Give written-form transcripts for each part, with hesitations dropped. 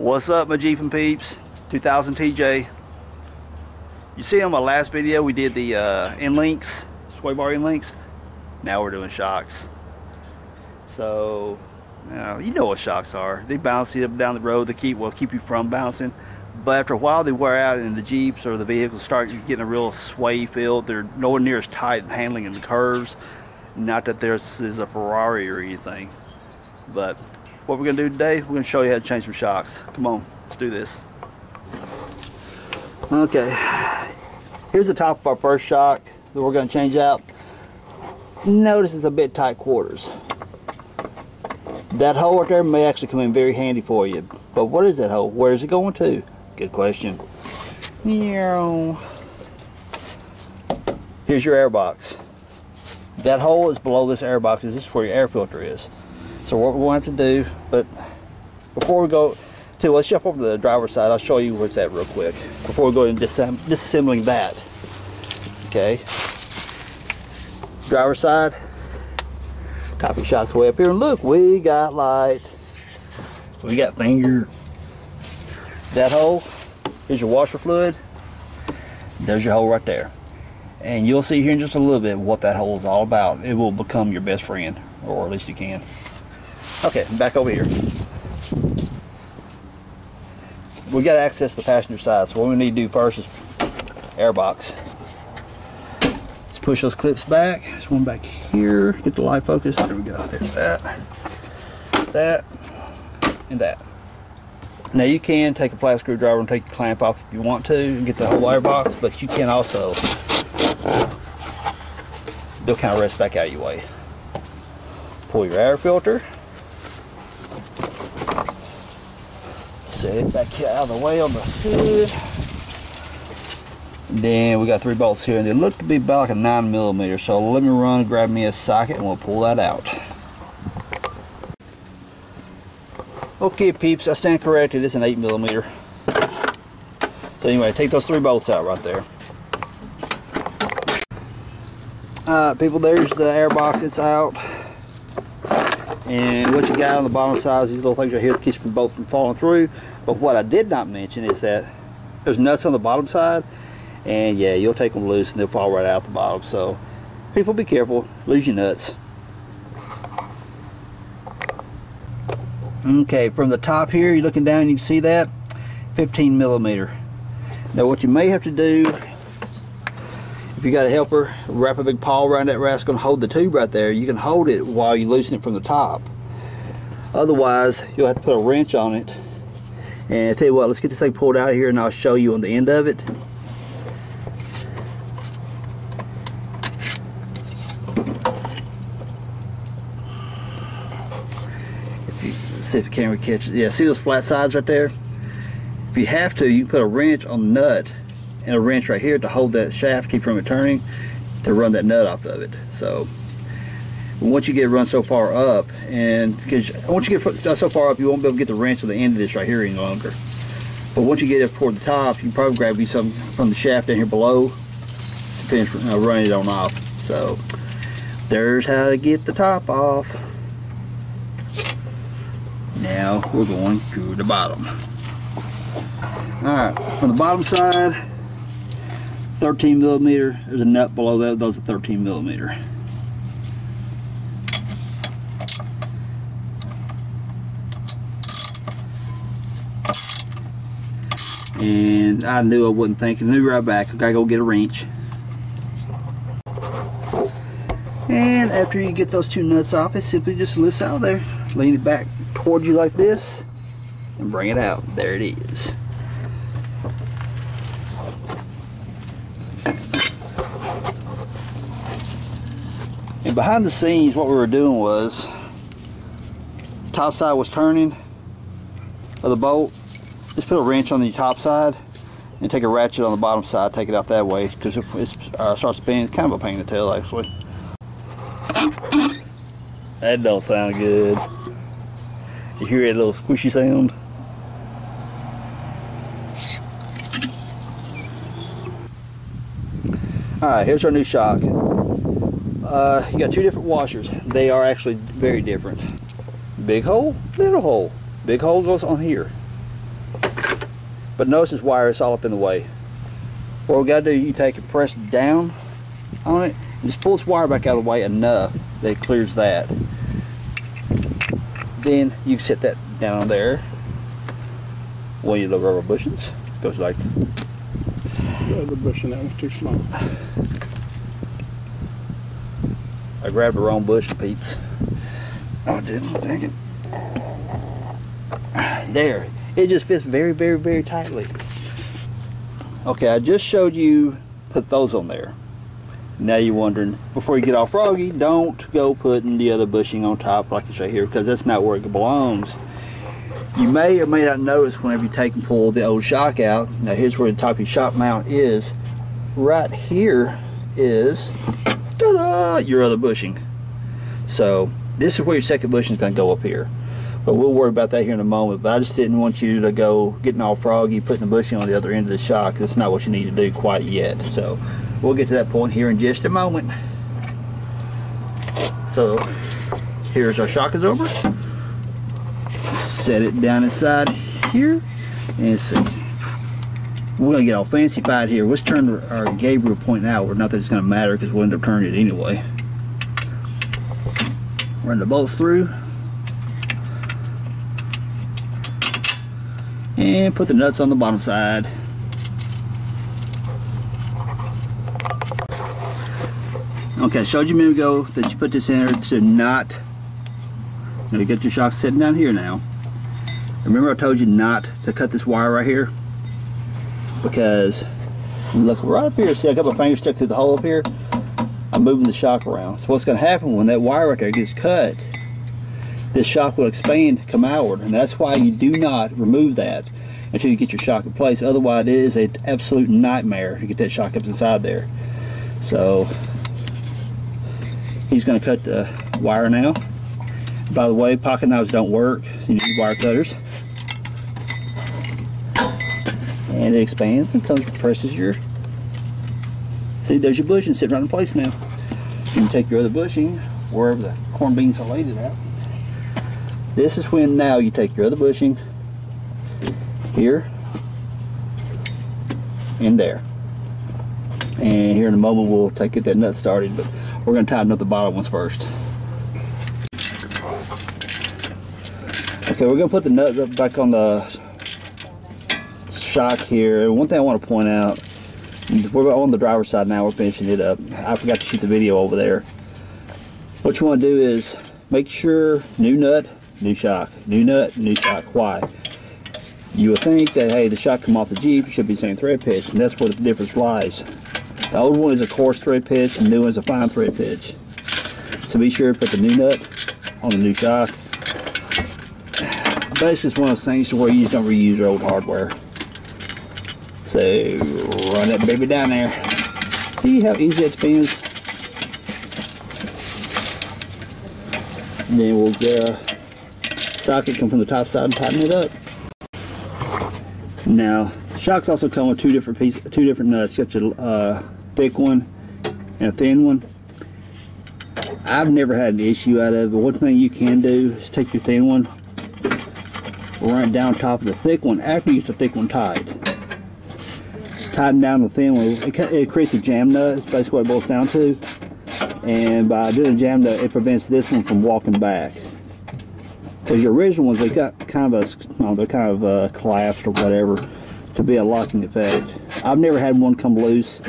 What's up, my Jeep and peeps? 2000 TJ. You see on my last video we did the end links, sway bar end links. Now we're doing shocks. So you know what shocks are. They bounce you up down the road. They keep you from bouncing. But after a while they wear out and the Jeeps or the vehicles start getting a real sway feel. They're nowhere near as tight and handling in the curves. Not that this is a Ferrari or anything. But what we're going to do today, we're going to show you how to change some shocks. Come on, let's do this. Okay, here's the top of our first shock that we're going to change out. Notice it's a bit tight quarters. That hole right there may actually come in very handy for you. But what is that hole? Where is it going to? Good question. Here's your air box. That hole is below this air box. This is where your air filter is. So what we're going to have to do, but before we go to, let's jump over to the driver's side. I'll show you where it's at real quick before we go into disassembling that. Okay, driver's side, top of your shocks way up here, and look, we got light, we got finger. That hole, here's your washer fluid, there's your hole right there. And you'll see here in just a little bit what that hole is all about. It will become your best friend, or at least you can. Okay, back over here. We got to access the passenger side, so what we need to do first is airbox. Let's push those clips back. There's one back here. Get the light focus. There we go. There's that, that, and that. Now you can take a flat screwdriver and take the clamp off if you want to and get the whole airbox, but you can also, they'll kind of rest back out of your way. Pull your air filter. Set it back here out of the way on the hood. Then we got 3 bolts here, and they look to be about like a 9mm. So let me run and grab me a socket and we'll pull that out. Okay, peeps, I stand corrected. It's an 8mm. So anyway, take those 3 bolts out right there. Alright, people, there's the air box. It's out. And what you got on the bottom side is these little things right here that keeps the bolt from falling through. But what I did not mention is that there's nuts on the bottom side, and yeah, you'll take them loose and they'll fall right out the bottom. So people, be careful, lose your nuts. Okay, from the top here, you're looking down, you can see that 15mm. Now what you may have to do, if you got a helper, wrap a big pawl around that rascal and hold the tube right there. You can hold it while you loosen it from the top. Otherwise, you'll have to put a wrench on it. And I tell you what, let's get this thing pulled out of here and I'll show you on the end of it. Let's see if the camera catches. Yeah, see those flat sides right there? If you have to, you can put a wrench on the nut and a wrench right here to hold that shaft, keep from it turning, to run that nut off of it. So once you get it run so far up, and because once you get so far up, you won't be able to get the wrench to the end of this right here any longer. But once you get it toward the top, you can probably grab you some from the shaft down here below to finish running it on off. So there's how to get the top off. Now we're going to the bottom. Alright, from the bottom side, 13mm. There's a nut below that. Those are 13mm. And I knew I wasn't thinking. Knew right back. I gotta go get a wrench. And after you get those 2 nuts off, it simply just lifts out of there. Lean it back towards you like this and bring it out. There it is. And behind the scenes, what we were doing was, top side was turning of the bolt. Just put a wrench on the top side and take a ratchet on the bottom side, take it out that way, because if it starts spinning, it's kind of a pain in the tail actually. That don't sound good. You hear that little squishy sound? Alright, here's our new shock. You got 2 different washers. They are actually very different. Big hole, little hole. Big hole goes on here. But notice this wire is all up in the way. What we gotta do, you take and press down on it and just pull this wire back out of the way enough that it clears that. Then you can set that down on there. One of your little rubber bushings goes like. The other bushing, that was too small. I grabbed the wrong bushing, peeps. Oh, I didn't. Dang it. There. It just fits very, very, very tightly. Okay, I just showed you put those on there. Now you're wondering, before you get all froggy, don't go putting the other bushing on top like it's right here, because that's not where it belongs. You may or may not notice whenever you take and pull the old shock out. Now here's where the top of your shock mount is. Right here is ta-da, your other bushing. So this is where your second bushing is going to go up here. But we'll worry about that here in a moment. But I just didn't want you to go getting all froggy, putting the bushing on the other end of the shock. That's not what you need to do quite yet. So we'll get to that point here in just a moment. So here's our shock absorber. Set it down inside here and see. We're gonna get all fancy-fied here. Let's turn our Gabriel point outward. Not that it's gonna matter because we'll end up turning it anyway. Run the bolts through and put the nuts on the bottom side. Okay, I showed you a minute ago that you put this in there to not. Now you get your shock sitting down here now. Remember I told you not to cut this wire right here? Because look right up here, see I got my finger stuck through the hole up here? I'm moving the shock around. So what's going to happen when that wire right there gets cut, this shock will expand, come outward, and that's why you do not remove that until you get your shock in place. Otherwise it is an absolute nightmare to get that shock up inside there. So he's going to cut the wire now. By the way, pocket knives don't work. You need wire cutters. And it expands and comes, presses your. See, there's your bushing sitting right in place now. You can take your other bushing wherever the corn beans are laid at. This is when now you take your other bushing here and there. And here in a moment we'll get that nut started, but we're going to tighten up the bottom ones first. Okay, we're going to put the nut back on the shock here. One thing I want to point out, we're on the driver's side now, we're finishing it up. I forgot to shoot the video over there. What you want to do is make sure new nut, new shock, new nut, new shock. Why? You would think that, hey, the shock come off the Jeep, it should be the same thread pitch, and that's where the difference lies. The old one is a coarse thread pitch, and the new one is a fine thread pitch. So be sure to put the new nut on the new shock. Basically, it's one of those things where you just don't reuse your old hardware. So run that baby down there. See how easy it spins? And then we'll get a socket, come from the top side and tighten it up. Now, shocks also come with two different nuts. You got your thick one and a thin one. I've never had an issue out of it, but one thing you can do is take your thin one, run it down top of the thick one after you get the thick one tied. Tighten down the thin one. It creates a jam nut. That's basically what it boils down to. And by doing a jam nut, it prevents this one from walking back. Because your original ones, they got kind of a, they're kind of collapsed or whatever to be a locking effect. I've never had one come loose,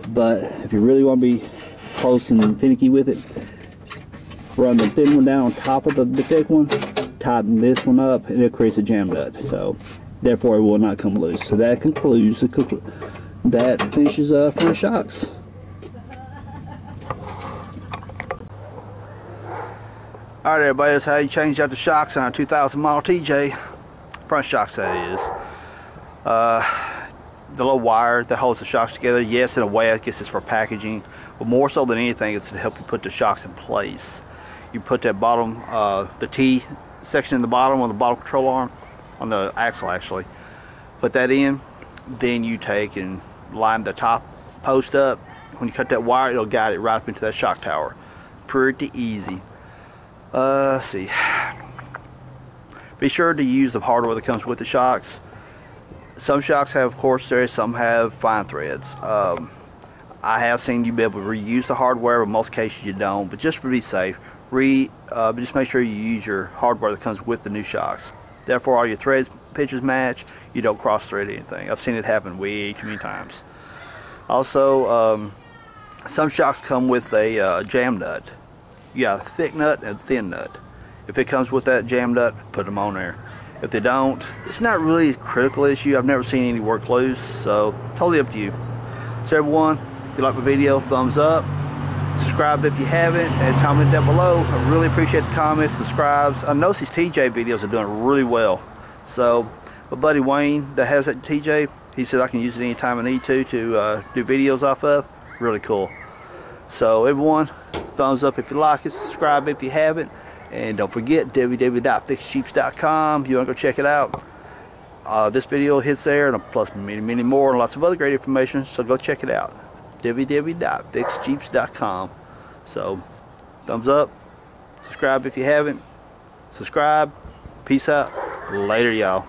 but if you really want to be close and finicky with it, run the thin one down on top of the thick one, tighten this one up, and it creates a jam nut. So therefore it will not come loose. So that concludes that finishes front shocks. Alright everybody, that's how you change out the shocks on a 2000 model TJ. Front shocks, that is. The little wire that holds the shocks together, yes, in a way I guess it's for packaging, but more so than anything it's to help you put the shocks in place. You put that bottom, the T section in the bottom on the bottom control arm, on the axle actually, put that in, then you take and line the top post up. When you cut that wire, it'll guide it right up into that shock tower. Pretty easy. Let's see. Be sure to use the hardware that comes with the shocks. Some shocks have coarse threads, some have fine threads. I have seen you be able to reuse the hardware, but in most cases you don't. But just to be safe, just make sure you use your hardware that comes with the new shocks. Therefore, all your threads, pitches match. You don't cross thread anything. I've seen it happen way too many times. Also, some shocks come with a jam nut. You got a thick nut and a thin nut. If it comes with that jam nut, put them on there. If they don't, it's not really a critical issue. I've never seen any work loose, so totally up to you. So everyone, if you like my video, thumbs up. Subscribe if you haven't, and comment down below. I really appreciate the comments, subscribes. I notice these TJ videos are doing really well. So my buddy Wayne that has that TJ, he said I can use it anytime I need to do videos off of. Really cool. So everyone, thumbs up if you like it, subscribe if you haven't, and don't forget www.fixedjeeps.com. You want to go check it out. This video hits there, and plus many more, and lots of other great information, so go check it out. www.fixedjeeps.com. So thumbs up, subscribe if you haven't, subscribe. Peace out. Later, y'all.